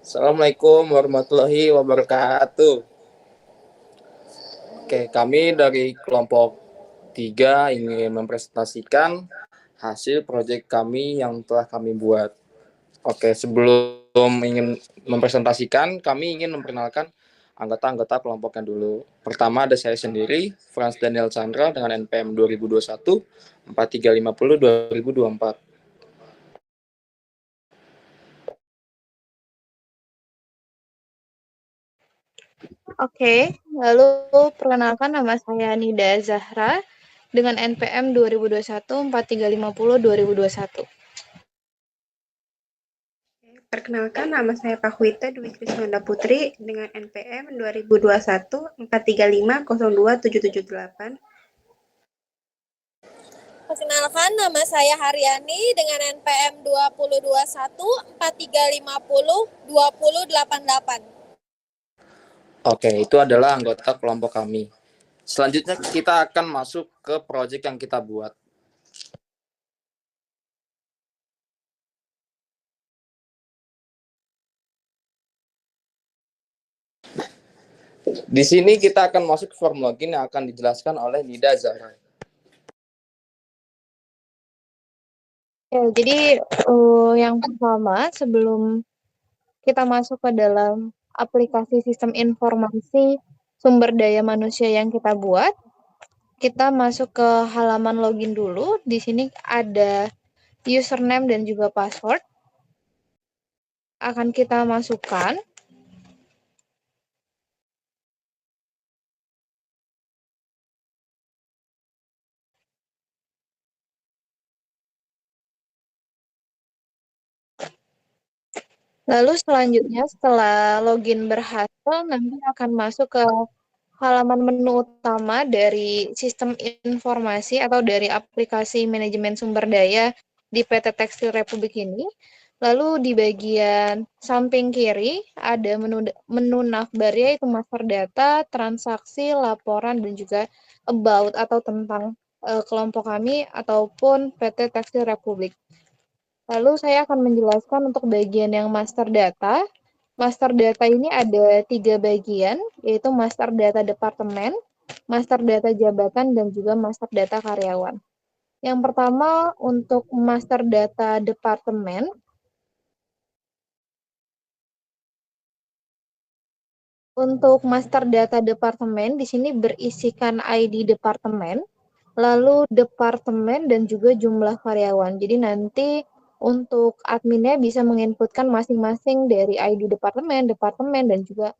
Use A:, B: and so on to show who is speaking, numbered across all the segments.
A: Assalamualaikum warahmatullahi wabarakatuh. Oke, kami dari kelompok 3 ingin mempresentasikan hasil proyek kami yang telah kami buat. Oke, sebelum ingin mempresentasikan, kami ingin memperkenalkan anggota-anggota kelompoknya dulu. Pertama ada saya sendiri, Franz Daniel Chandra dengan NPM 2021 4350 2024.
B: Oke, lalu perkenalkan nama saya Nida Zahra dengan NPM 2021 4350 2021.
C: Perkenalkan, nama saya Pakwita Dwi Krisnanda Putri dengan NPM 2021 435 02 778.
D: Perkenalkan, nama saya Haryani dengan NPM 2021 4350 2088.
A: Oke, itu adalah anggota kelompok kami. Selanjutnya kita akan masuk ke proyek yang kita buat. Di sini kita akan masuk ke form login yang akan dijelaskan oleh Nida Zahra.
B: Ya, jadi yang pertama sebelum kita masuk ke dalam aplikasi sistem informasi sumber daya manusia yang kita buat, kita masuk ke halaman login dulu. Di sini ada username dan juga password. Akan kita masukkan. Lalu selanjutnya setelah login berhasil, nanti akan masuk ke halaman menu utama dari sistem informasi atau dari aplikasi manajemen sumber daya di PT Tekstil Republik ini. Lalu di bagian samping kiri ada menu navbar, yaitu master data, transaksi, laporan, dan juga about atau tentang kelompok kami ataupun PT Tekstil Republik. Lalu saya akan menjelaskan untuk bagian yang master data. Master data ini ada 3 bagian, yaitu master data departemen, master data jabatan, dan juga master data karyawan. Yang pertama, untuk master data departemen, untuk master data departemen di sini berisikan ID departemen, lalu departemen dan juga jumlah karyawan. Jadi nanti untuk adminnya bisa menginputkan masing-masing dari ID departemen, dan juga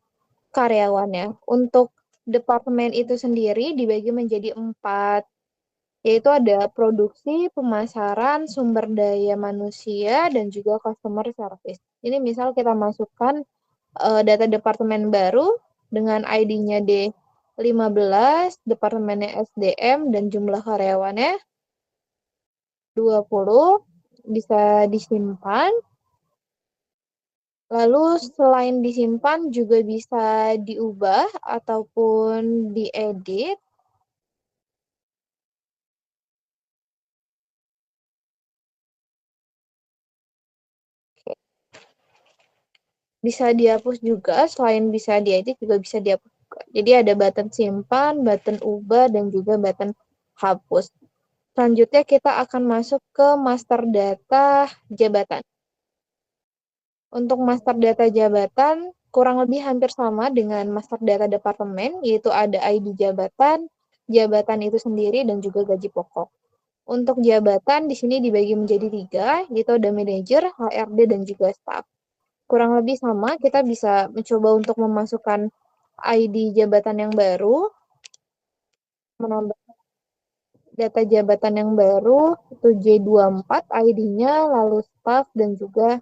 B: karyawannya. Untuk departemen itu sendiri dibagi menjadi 4, yaitu ada produksi, pemasaran, sumber daya manusia, dan juga customer service. Ini misal kita masukkan data departemen baru dengan ID-nya D15, departemennya SDM, dan jumlah karyawannya 20, bisa disimpan. Lalu selain disimpan juga bisa diubah ataupun diedit. Bisa dihapus juga, selain bisa diedit juga bisa dihapus juga. Jadi ada button simpan, button ubah, dan juga button hapus. Selanjutnya kita akan masuk ke master data jabatan. Untuk master data jabatan kurang lebih hampir sama dengan master data departemen, yaitu ada ID jabatan, jabatan itu sendiri, dan juga gaji pokok. Untuk jabatan di sini dibagi menjadi 3, yaitu ada manajer, HRD, dan juga staff. Kurang lebih sama, kita bisa mencoba untuk memasukkan ID jabatan yang baru, menambah data jabatan yang baru, itu J24 ID-nya, lalu staff, dan juga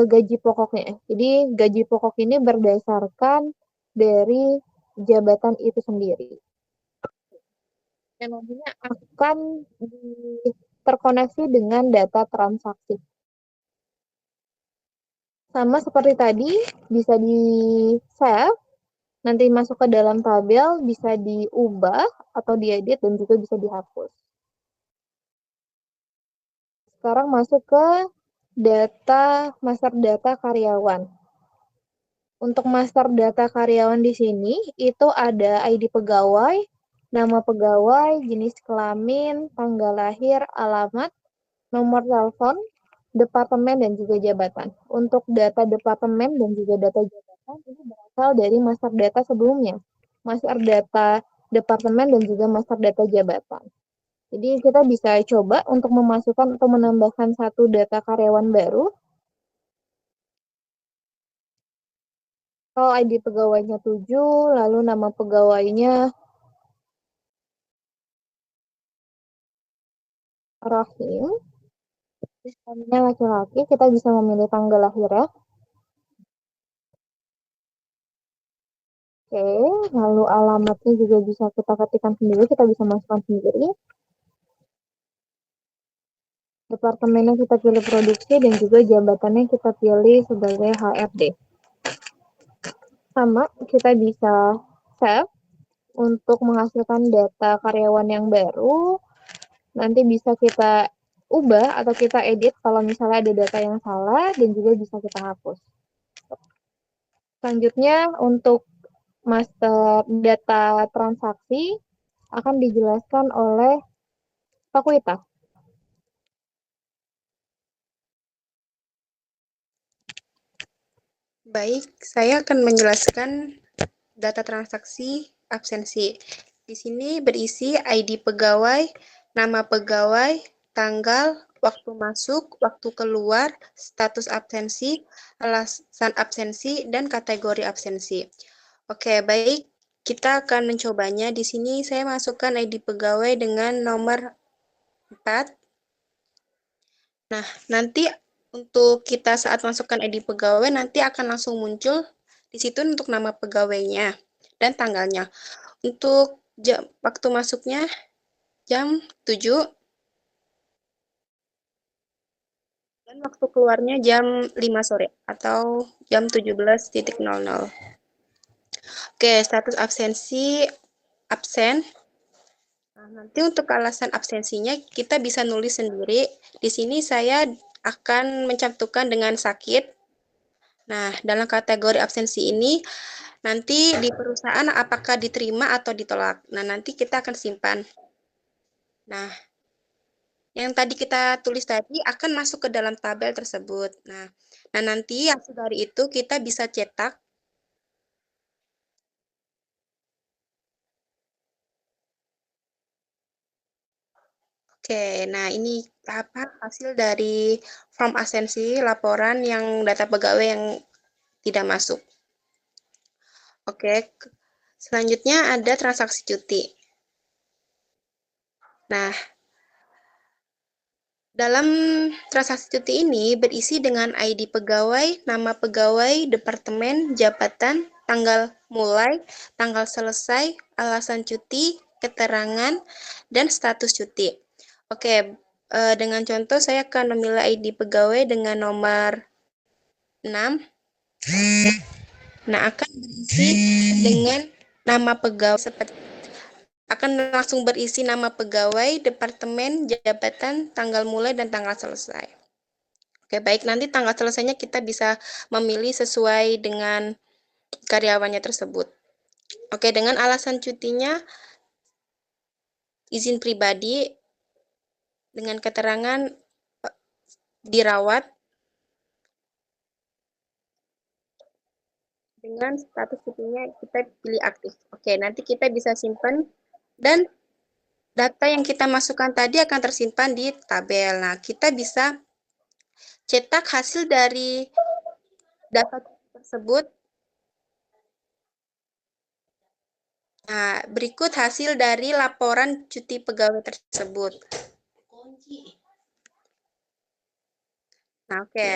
B: gaji pokoknya. Jadi gaji pokok ini berdasarkan dari jabatan itu sendiri. Yang nantinya akan terkoneksi dengan data transaksi. Sama seperti tadi, bisa di-save, nanti masuk ke dalam tabel, bisa diubah atau diedit, dan juga bisa dihapus. Sekarang masuk ke data master data karyawan. Untuk master data karyawan di sini itu ada ID pegawai, nama pegawai, jenis kelamin, tanggal lahir, alamat, nomor telepon, departemen dan juga jabatan. Untuk data departemen dan juga data jabatan ini berasal dari master data sebelumnya. Master data departemen dan juga master data jabatan. Jadi kita bisa coba untuk memasukkan atau menambahkan satu data karyawan baru. Kalau ID pegawainya 7, lalu nama pegawainya Rahim. Misalnya laki-laki, kita bisa memilih tanggal lahirnya. Oke, lalu alamatnya juga bisa kita ketikkan sendiri, kita bisa masukkan sendiri. Departemennya kita pilih produksi dan juga jabatannya kita pilih sebagai HRD. Sama, kita bisa save untuk menghasilkan data karyawan yang baru. Nanti bisa kita ubah atau kita edit kalau misalnya ada data yang salah dan juga bisa kita hapus. Selanjutnya untuk master data transaksi akan dijelaskan oleh Pak Wita.
C: Baik, saya akan menjelaskan data transaksi absensi. Di sini berisi ID pegawai, nama pegawai, tanggal, waktu masuk, waktu keluar, status absensi, alasan absensi, dan kategori absensi. Oke, baik. Kita akan mencobanya. Di sini saya masukkan ID pegawai dengan nomor 4. Nah, nanti untuk kita saat masukkan ID pegawai, nanti akan langsung muncul di situ untuk nama pegawainya dan tanggalnya. Untuk waktu masuknya jam 7 dan waktu keluarnya jam 5 sore atau jam 17.00. Oke, status absensi absen. Nah, nanti untuk alasan absensinya kita bisa nulis sendiri. Di sini saya akan mencantumkan dengan sakit. Nah, dalam kategori absensi ini nanti di perusahaan apakah diterima atau ditolak. Nah, nanti kita akan simpan. Nah, yang tadi kita tulis tadi akan masuk ke dalam tabel tersebut. Nah nanti hasil dari itu kita bisa cetak. Oke, nah ini hasil dari form absensi laporan yang data pegawai yang tidak masuk. Oke, selanjutnya ada transaksi cuti. Nah, dalam transaksi cuti ini berisi dengan ID pegawai, nama pegawai, departemen, jabatan, tanggal mulai, tanggal selesai, alasan cuti, keterangan, dan status cuti. Oke, dengan contoh saya akan memilih ID pegawai dengan nomor 6. Nah, akan berisi dengan nama pegawai seperti akan langsung berisi nama pegawai, departemen, jabatan, tanggal mulai, dan tanggal selesai. Oke, baik. Nanti tanggal selesainya kita bisa memilih sesuai dengan karyawannya tersebut. Oke, dengan alasan cutinya, izin pribadi, dengan keterangan dirawat, dengan status cutinya kita pilih aktif. Oke, nanti kita bisa simpan dan data yang kita masukkan tadi akan tersimpan di tabel. Nah, kita bisa cetak hasil dari data tersebut. Nah, berikut hasil dari laporan cuti pegawai tersebut. Nah, oke.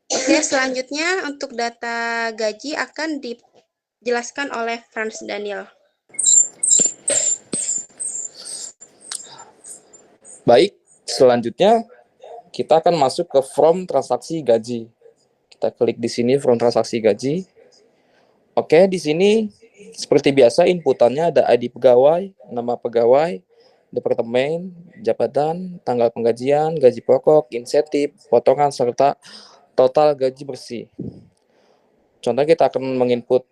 C: Oke, selanjutnya untuk data gaji akan dijelaskan oleh Frans Daniel.
A: Baik, selanjutnya kita akan masuk ke form transaksi gaji. Kita klik di sini form transaksi gaji. Oke, di sini seperti biasa inputannya ada ID pegawai, nama pegawai, departemen, jabatan, tanggal penggajian, gaji pokok, insentif, potongan, serta total gaji bersih. Contohnya kita akan menginput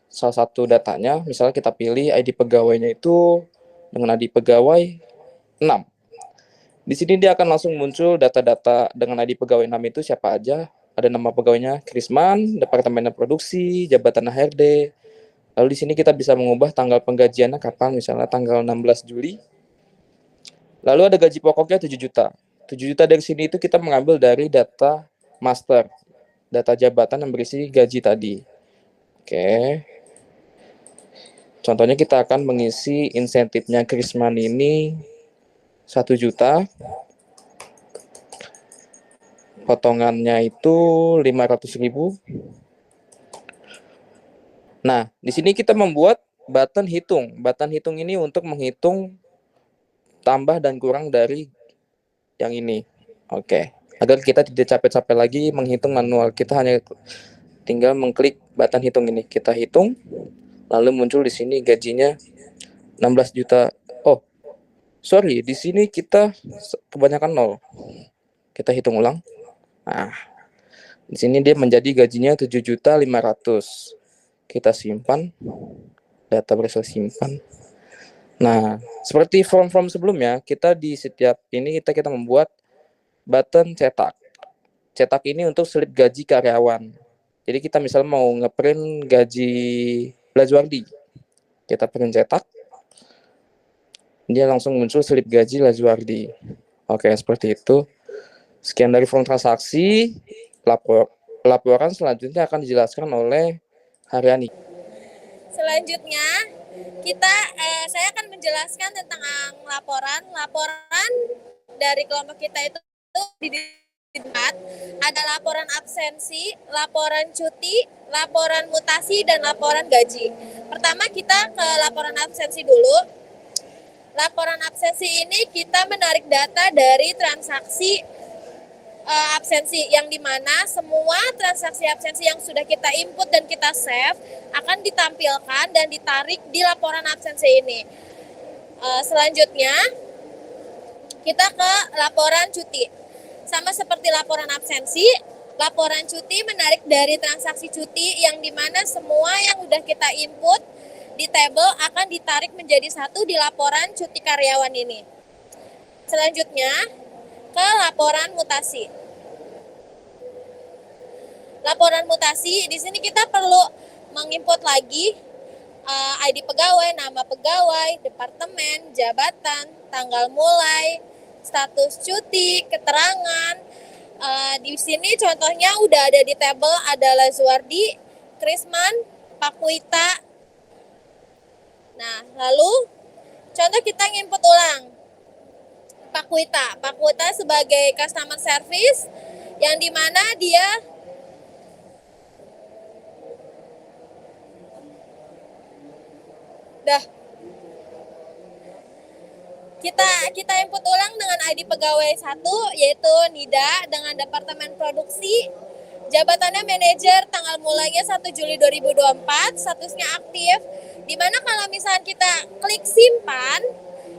A: salah satu datanya, misalnya kita pilih ID pegawainya itu dengan ID pegawai 6. Di sini dia akan langsung muncul data-data dengan ID pegawai 6 itu siapa aja. Ada nama pegawainya Krisman, Departemen Produksi, jabatan HRD. Lalu di sini kita bisa mengubah tanggal penggajiannya kapan, misalnya tanggal 16 Juli. Lalu ada gaji pokoknya 7 juta. 7 juta dari sini itu kita mengambil dari data master, data jabatan yang berisi gaji tadi. Oke. Contohnya kita akan mengisi insentifnya Krisman ini 1 juta. Potongannya itu 500.000. Nah, di sini kita membuat button hitung. Button hitung ini untuk menghitung tambah dan kurang dari yang ini. Oke. Agar kita tidak capek-capek lagi menghitung manual. Kita hanya tinggal mengklik button hitung ini. Kita hitung, lalu muncul di sini gajinya 16 juta. Oh, sorry, di sini kita kebanyakan 0. Kita hitung ulang. Nah, di sini dia menjadi gajinya 7.500.000. Kita simpan, data berhasil simpan. Nah, seperti form-form sebelumnya, kita di setiap ini kita membuat button cetak. Cetak ini untuk slip gaji karyawan. Jadi kita misal mau ngeprint gaji Lazuardi, kita print cetak, dia langsung muncul slip gaji Lazuardi. Oke, seperti itu. Sekian dari form transaksi. Laporan selanjutnya akan dijelaskan oleh Haryani.
D: Selanjutnya saya akan menjelaskan tentang laporan. Laporan dari kelompok kita itu ada laporan absensi, laporan cuti, laporan mutasi, dan laporan gaji. Pertama kita ke laporan absensi dulu. Laporan absensi ini kita menarik data dari transaksi absensi, yang dimana semua transaksi absensi yang sudah kita input dan kita save akan ditampilkan dan ditarik di laporan absensi ini. Selanjutnya kita ke laporan cuti. Sama seperti laporan absensi, laporan cuti menarik dari transaksi cuti, yang dimana semua yang sudah kita input di table akan ditarik menjadi satu di laporan cuti karyawan ini. Selanjutnya ke laporan mutasi. Laporan mutasi, di sini kita perlu menginput lagi ID pegawai, nama pegawai, departemen, jabatan, tanggal mulai, status cuti, keterangan. Di sini contohnya udah ada di table, ada Lazuardi, Krisman, Pakuita. Nah, lalu contoh kita nginput ulang. Pakuita sebagai customer service, yang dimana dia kita input ulang dengan ID pegawai 1, yaitu Nida, dengan departemen produksi, jabatannya manajer, tanggal mulainya 1 Juli 2024, statusnya aktif, dimana kalau misalnya kita klik simpan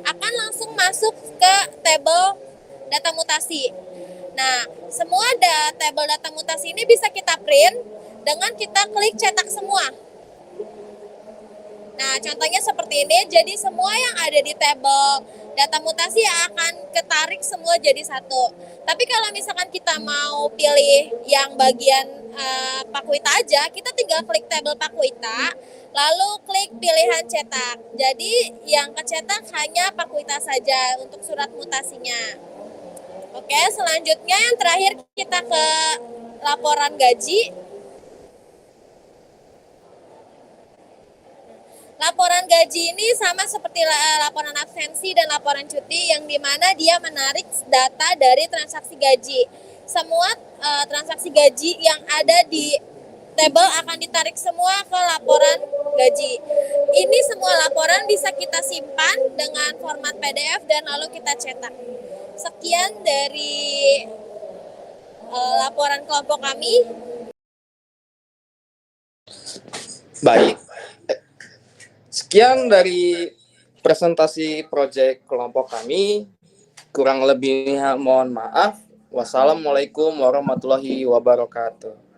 D: akan langsung masuk ke table data mutasi. Nah, semua table data mutasi ini bisa kita print dengan kita klik cetak semua. Nah, contohnya seperti ini. Jadi semua yang ada di table data mutasi akan ketarik semua jadi satu. Tapi kalau misalkan kita mau pilih yang bagian Pakuita aja, kita tinggal klik table Pakuita, lalu klik pilihan cetak. Jadi yang kecetak hanya Pakuita saja untuk surat mutasinya. Oke, selanjutnya yang terakhir kita ke laporan gaji. Laporan gaji ini sama seperti laporan absensi dan laporan cuti, yang dimana dia menarik data dari transaksi gaji. Semua transaksi gaji yang ada di table akan ditarik semua ke laporan gaji. Ini semua laporan bisa kita simpan dengan format PDF dan lalu kita cetak. Sekian dari laporan kelompok kami.
A: Baik. Sekian dari presentasi proyek kelompok kami. Kurang lebihnya mohon maaf. Wassalamualaikum warahmatullahi wabarakatuh.